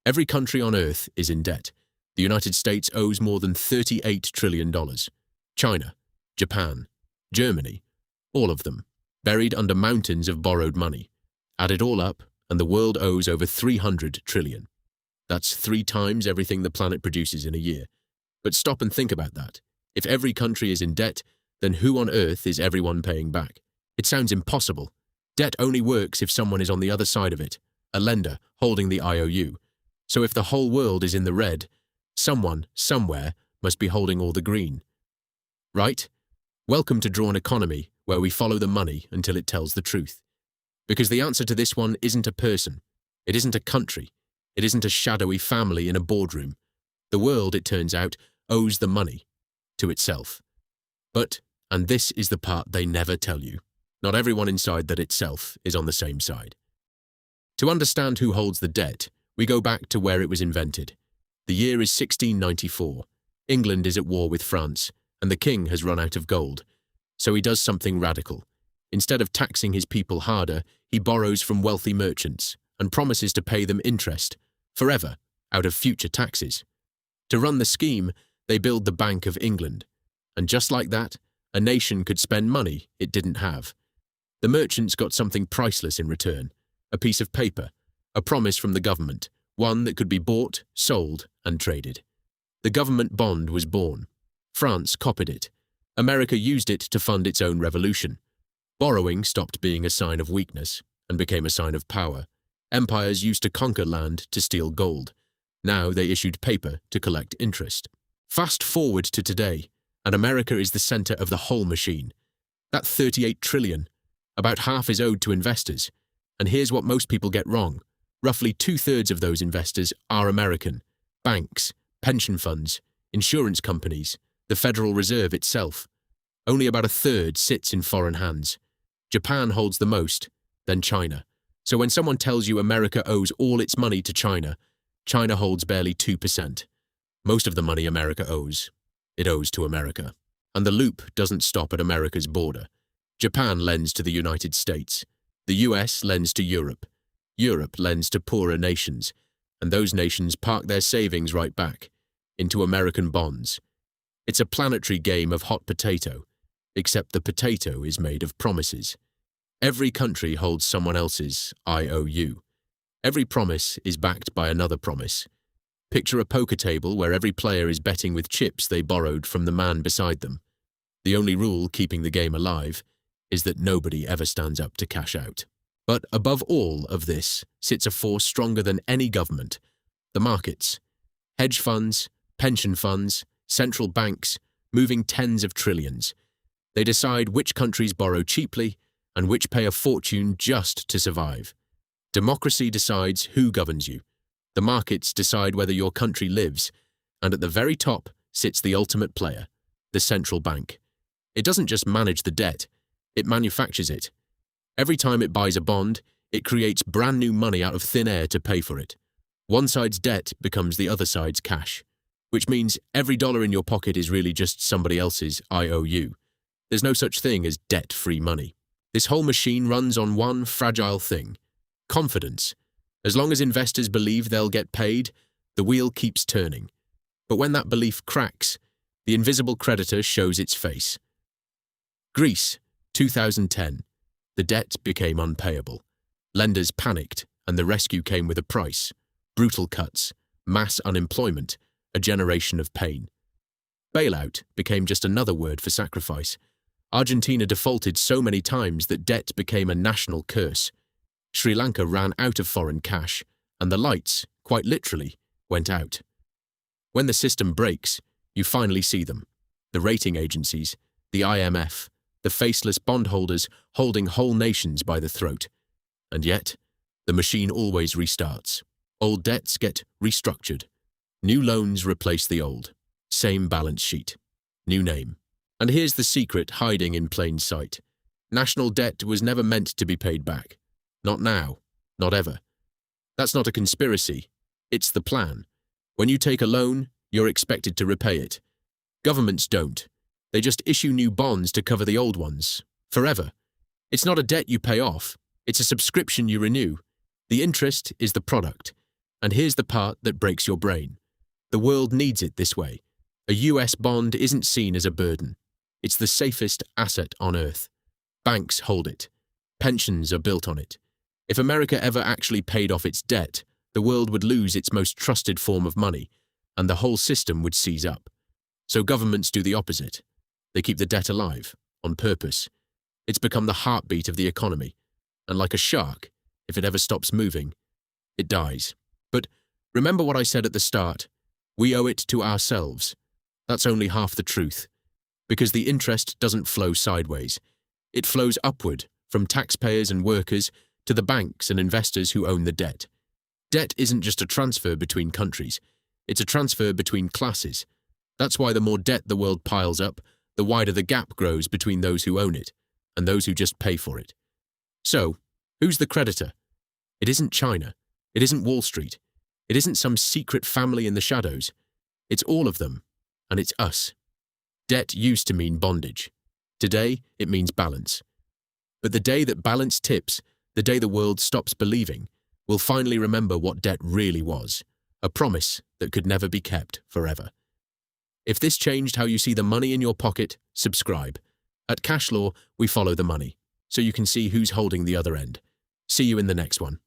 Every country on Earth is in debt. The United States owes more than $38 trillion. China, Japan, Germany, all of them, buried under mountains of borrowed money. Add it all up, and the world owes over 300 trillion. That's 3 times everything the planet produces in a year. But stop and think about that. If every country is in debt, then who on earth is everyone paying back? It sounds impossible. Debt only works if someone is on the other side of it, a lender holding the IOU. So if the whole world is in the red, someone, somewhere, must be holding all the green. Right? Welcome to Drawn Economy, where we follow the money until it tells the truth. Because the answer to this one isn't a person. It isn't a country. It isn't a shadowy family in a boardroom. The world, it turns out, owes the money to itself. But, and this is the part they never tell you, not everyone inside that itself is on the same side. To understand who holds the debt, we go back to where it was invented. The year is 1694. England is at war with France, and the king has run out of gold. So he does something radical. Instead of taxing his people harder, he borrows from wealthy merchants and promises to pay them interest, forever, out of future taxes. To run the scheme, they build the Bank of England. And just like that, a nation could spend money it didn't have. The merchants got something priceless in return, a piece of paper, a promise from the government, one that could be bought, sold, and traded. The government bond was born. France copied it. America used it to fund its own revolution. Borrowing stopped being a sign of weakness and became a sign of power. Empires used to conquer land to steal gold. Now they issued paper to collect interest. Fast forward to today, and America is the center of the whole machine. That 38 trillion, about half is owed to investors. And here's what most people get wrong. Roughly 2/3 of those investors are American. Banks, pension funds, insurance companies, the Federal Reserve itself. Only about 1/3 sits in foreign hands. Japan holds the most, then China. So when someone tells you America owes all its money to China, China holds barely 2%. Most of the money America owes, it owes to America. And the loop doesn't stop at America's border. Japan lends to the United States. The U.S. lends to Europe. Europe lends to poorer nations. And those nations park their savings right back into American bonds. It's a planetary game of hot potato, except the potato is made of promises. Every country holds someone else's IOU. Every promise is backed by another promise. Picture a poker table where every player is betting with chips they borrowed from the man beside them. The only rule keeping the game alive is that nobody ever stands up to cash out. But above all of this sits a force stronger than any government: the markets. Hedge funds, pension funds, central banks, moving tens of trillions. They decide which countries borrow cheaply and which pay a fortune just to survive. Democracy decides who governs you. The markets decide whether your country lives, and at the very top sits the ultimate player, the central bank. It doesn't just manage the debt, it manufactures it. Every time it buys a bond, it creates brand new money out of thin air to pay for it. One side's debt becomes the other side's cash, which means every dollar in your pocket is really just somebody else's IOU. There's no such thing as debt-free money. This whole machine runs on one fragile thing: confidence. As long as investors believe they'll get paid, the wheel keeps turning. But when that belief cracks, the invisible creditor shows its face. Greece, 2010. The debt became unpayable. Lenders panicked, and the rescue came with a price: brutal cuts, mass unemployment, a generation of pain. Bailout became just another word for sacrifice. Argentina defaulted so many times that debt became a national curse. Sri Lanka ran out of foreign cash, and the lights, quite literally, went out. When the system breaks, you finally see them: the rating agencies, the IMF, the faceless bondholders holding whole nations by the throat. And yet, the machine always restarts. Old debts get restructured. New loans replace the old. Same balance sheet. New name. And here's the secret hiding in plain sight. National debt was never meant to be paid back. Not now. Not ever. That's not a conspiracy. It's the plan. When you take a loan, you're expected to repay it. Governments don't. They just issue new bonds to cover the old ones. Forever. It's not a debt you pay off. It's a subscription you renew. The interest is the product. And here's the part that breaks your brain. The world needs it this way. A US bond isn't seen as a burden. It's the safest asset on earth. Banks hold it. Pensions are built on it. If America ever actually paid off its debt, the world would lose its most trusted form of money, and the whole system would seize up. So governments do the opposite. They keep the debt alive, on purpose. It's become the heartbeat of the economy, and like a shark, if it ever stops moving, it dies. But remember what I said at the start, we owe it to ourselves. That's only half the truth, because the interest doesn't flow sideways. It flows upward, from taxpayers and workers to the banks and investors who own the debt. Debt isn't just a transfer between countries, it's a transfer between classes. That's why the more debt the world piles up, the wider the gap grows between those who own it and those who just pay for it. So, who's the creditor? It isn't China. It isn't Wall Street. It isn't some secret family in the shadows. It's all of them, and it's us. Debt used to mean bondage. Today, it means balance. But the day that balance tips, the day the world stops believing, we'll finally remember what debt really was, a promise that could never be kept forever. If this changed how you see the money in your pocket, subscribe. At Cash Law, we follow the money, so you can see who's holding the other end. See you in the next one.